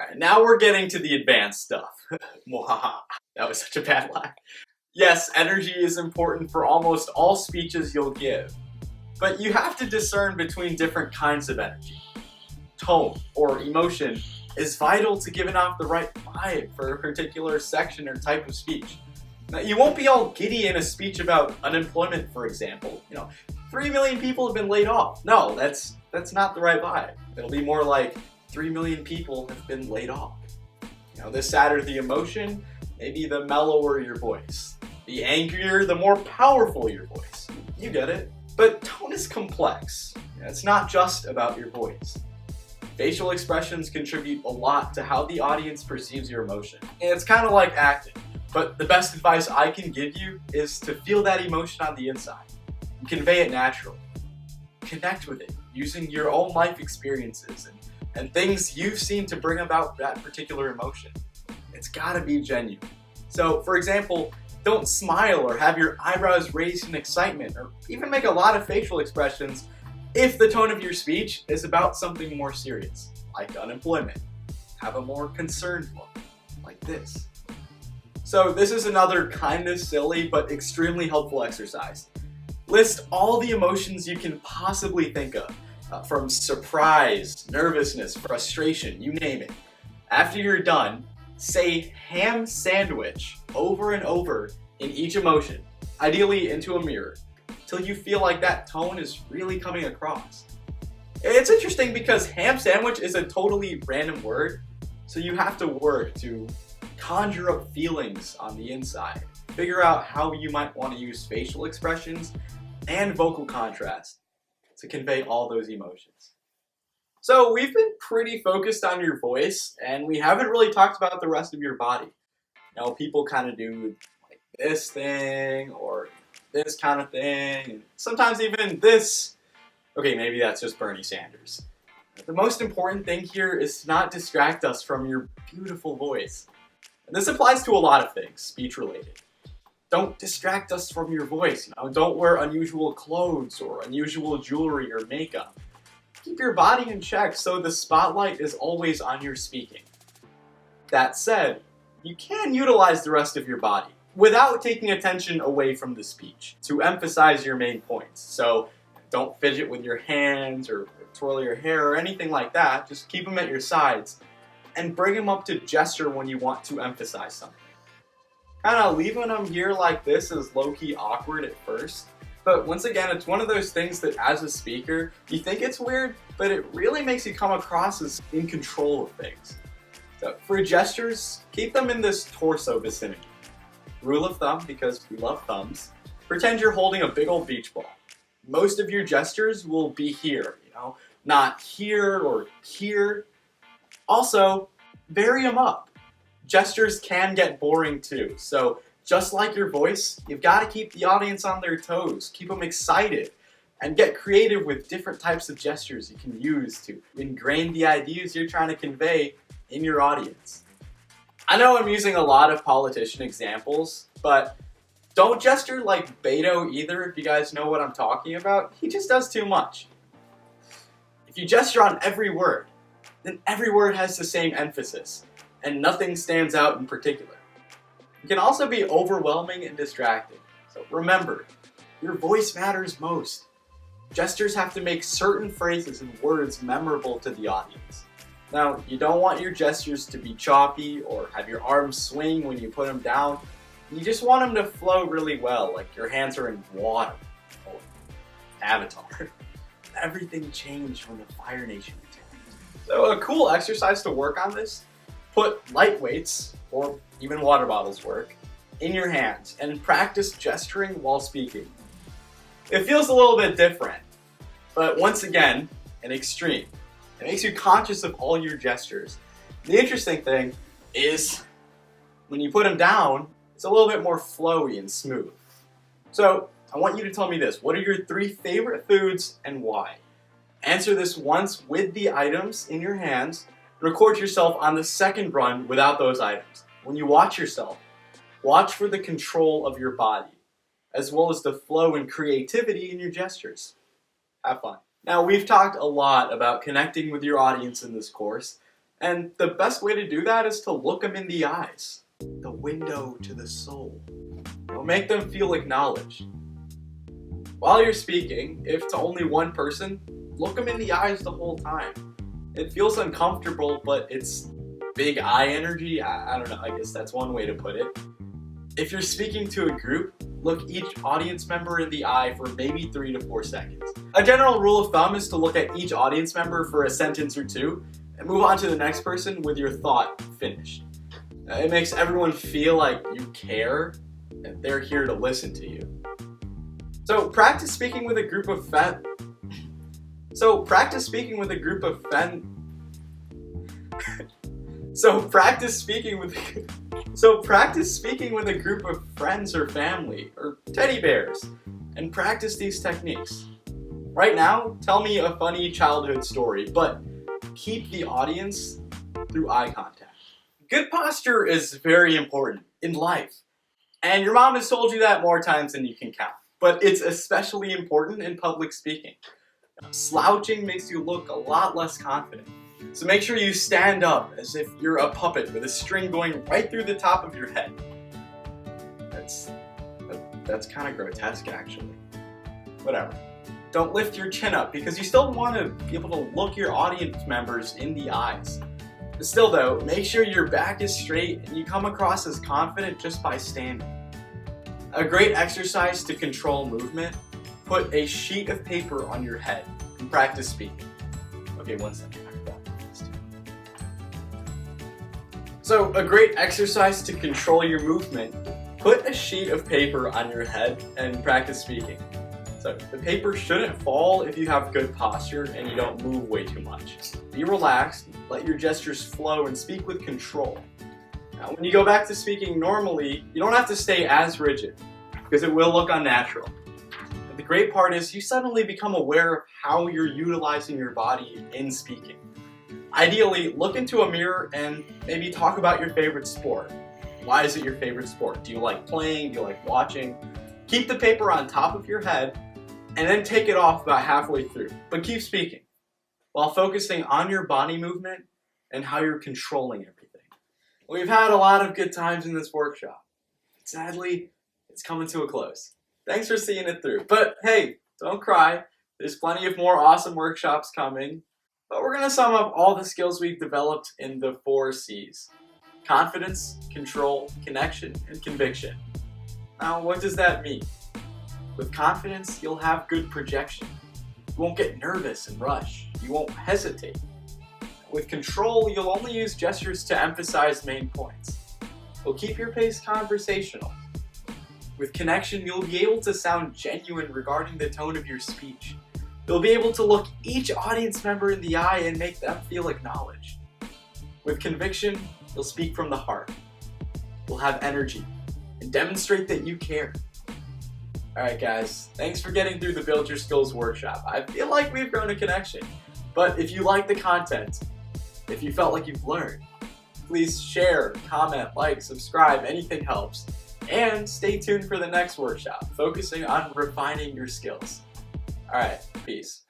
Alright, now we're getting to the advanced stuff. Mwahaha. That was such a bad laugh. Yes, energy is important for almost all speeches you'll give, but you have to discern between different kinds of energy. Tone, or emotion, is vital to giving off the right vibe for a particular section or type of speech. Now, you won't be all giddy in a speech about unemployment, for example. 3 million people have been laid off. No, that's not the right vibe. It'll be more like 3 million people have been laid off. The sadder the emotion, maybe the mellower your voice. The angrier, the more powerful your voice. You get it. But tone is complex. It's not just about your voice. Facial expressions contribute a lot to how the audience perceives your emotion. And it's kind of like acting, but the best advice I can give you is to feel that emotion on the inside and convey it naturally. Connect with it using your own life experiences and things you've seen to bring about that particular emotion. It's gotta be genuine. So, for example, don't smile or have your eyebrows raised in excitement or even make a lot of facial expressions if the tone of your speech is about something more serious, like unemployment. Have a more concerned look, like this. So this is another kind of silly but extremely helpful exercise. List all the emotions you can possibly think of, from surprise, nervousness, frustration, you name it. After you're done, say ham sandwich over and over in each emotion, ideally into a mirror, till you feel like that tone is really coming across. It's interesting because ham sandwich is a totally random word, so you have to work to conjure up feelings on the inside. Figure out how you might want to use facial expressions and vocal contrast to convey all those emotions. So we've been pretty focused on your voice, and we haven't really talked about the rest of your body. People kind of do like this thing or this kind of thing, and sometimes even this. Okay, maybe that's just Bernie Sanders. The most important thing here is to not distract us from your beautiful voice. And this applies to a lot of things, speech related. Don't distract us from your voice. Don't wear unusual clothes or unusual jewelry or makeup. Keep your body in check so the spotlight is always on your speaking. That said, you can utilize the rest of your body without taking attention away from the speech to emphasize your main points. So don't fidget with your hands or twirl your hair or anything like that. Just keep them at your sides and bring them up to gesture when you want to emphasize something. Kind of leaving them here like this is low-key awkward at first, but once again, it's one of those things that as a speaker, you think it's weird, but it really makes you come across as in control of things. So for gestures, keep them in this torso vicinity. Rule of thumb, because we love thumbs, pretend you're holding a big old beach ball. Most of your gestures will be here, not here or here. Also, vary them up. Gestures can get boring too, so just like your voice, you've got to keep the audience on their toes, keep them excited, and get creative with different types of gestures you can use to ingrain the ideas you're trying to convey in your audience. I know I'm using a lot of politician examples, but don't gesture like Beto either, if you guys know what I'm talking about. He just does too much. If you gesture on every word, then every word has the same emphasis, and nothing stands out in particular. It can also be overwhelming and distracting. So remember, your voice matters most. Gestures have to make certain phrases and words memorable to the audience. Now, you don't want your gestures to be choppy or have your arms swing when you put them down. You just want them to flow really well, like your hands are in water. Oh, Avatar. Everything changed when the Fire Nation returned. So a cool exercise to work on this: put light weights, or even water bottles work, in your hands and practice gesturing while speaking. It feels a little bit different, but once again, an extreme. It makes you conscious of all your gestures. The interesting thing is, when you put them down, it's a little bit more flowy and smooth. So, I want you to tell me this. What are your 3 favorite foods and why? Answer this once with the items in your hands. Record yourself on the second run without those items. When you watch yourself, watch for the control of your body, as well as the flow and creativity in your gestures. Have fun. Now, we've talked a lot about connecting with your audience in this course, And the best way to do that is to look them in the eyes. The window to the soul. It'll make them feel acknowledged. While you're speaking, if to only one person, look them in the eyes the whole time. It feels uncomfortable, but it's big eye energy. I don't know, I guess that's one way to put it. If you're speaking to a group, look each audience member in the eye for maybe 3 to 4 seconds. A general rule of thumb is to look at each audience member for a sentence or two and move on to the next person with your thought finished. It makes everyone feel like you care and they're here to listen to you. So practice speaking with a group of practice speaking with a group of friends or family or teddy bears and practice these techniques. Right now, tell me a funny childhood story, but keep the audience through eye contact. Good posture is very important in life, and your mom has told you that more times than you can count, but it's especially important in public speaking. Slouching makes you look a lot less confident. So make sure you stand up as if you're a puppet with a string going right through the top of your head. That's kind of grotesque, actually. Whatever. Don't lift your chin up because you still want to be able to look your audience members in the eyes. Still though, make sure your back is straight and you come across as confident just by standing. A great exercise to control movement: put a sheet of paper on your head and practice speaking. Okay, one second. So a great exercise to control your movement: put a sheet of paper on your head and practice speaking. So the paper shouldn't fall if you have good posture and you don't move way too much. Be relaxed, let your gestures flow, and speak with control. Now, when you go back to speaking normally, you don't have to stay as rigid because it will look unnatural. But the great part is you suddenly become aware of how you're utilizing your body in speaking. Ideally, look into a mirror and maybe talk about your favorite sport. Why is it your favorite sport? Do you like playing? Do you like watching? Keep the paper on top of your head and then take it off about halfway through. But keep speaking while focusing on your body movement and how you're controlling everything. We've had a lot of good times in this workshop. Sadly, it's coming to a close. Thanks for seeing it through. But hey, don't cry. There's plenty of more awesome workshops coming. But we're going to sum up all the skills we've developed in the 4 C's: confidence, control, connection, and conviction. Now, what does that mean? With confidence, you'll have good projection. You won't get nervous and rush. You won't hesitate. With control, you'll only use gestures to emphasize main points. You'll keep your pace conversational. With connection, you'll be able to sound genuine regarding the tone of your speech. You'll be able to look each audience member in the eye and make them feel acknowledged. With conviction, you'll speak from the heart. You'll have energy and demonstrate that you care. Alright guys, thanks for getting through the Build Your Skills workshop. I feel like we've grown a connection. But if you like the content, if you felt like you've learned, please share, comment, like, subscribe, anything helps. And stay tuned for the next workshop, focusing on refining your skills. Alright, peace.